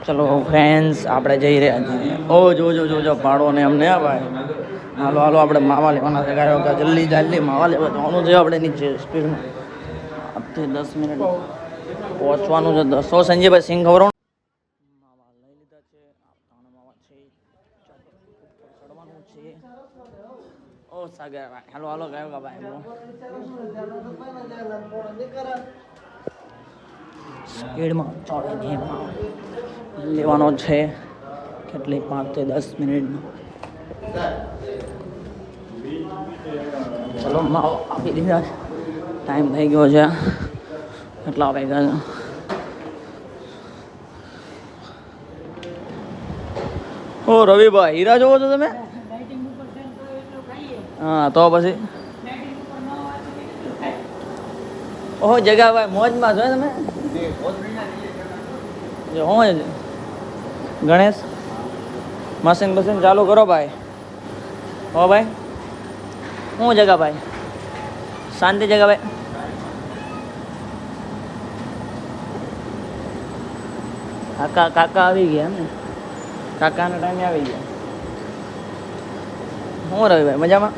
ચલો ફ્રેન્ડ્સ આપણે જઈ રહ્યા છીએ. ઓ જો પાડો ને અમને હા ભાઈ. હાલો આપણે માવા લેવાના છે. જલ્દી માવા લેવા જવાનું છે આપણે નીચે સ્પીડમાં. આપથી 10 મિનિટ પહોંચવાનું છે. 10 સંજયભાઈ સિંહ ખબર માવા લઈ લીધા છે. માવા છે ચડવાનું છે. ઓ સાગર હાલો ગયો ભાઈ સ્પીડમાં ચડીને લેવાનો છે. કેટલી 5 થી 10 મિનિટમાં. ચલો માવો આપી દીધા. ટાઈમ થઈ ગયો છે. કેટલા વાગ્યા છે? ઓ રવિભાઈ હીરા જોવો છો તમે? હા તો પછી ઓહો જગાભાઈ મોજમાં છો તમે? હું ગણેશ મશીન ચાલુ કરો ભાઈ. હો ભાઈ હું જગાભાઈ શાંતિ જગાભાઈ. કાકા આવી ગયા ને? કાકાના ટાઈમે આવી ગયા. હું રવિભાઈ મજામાં?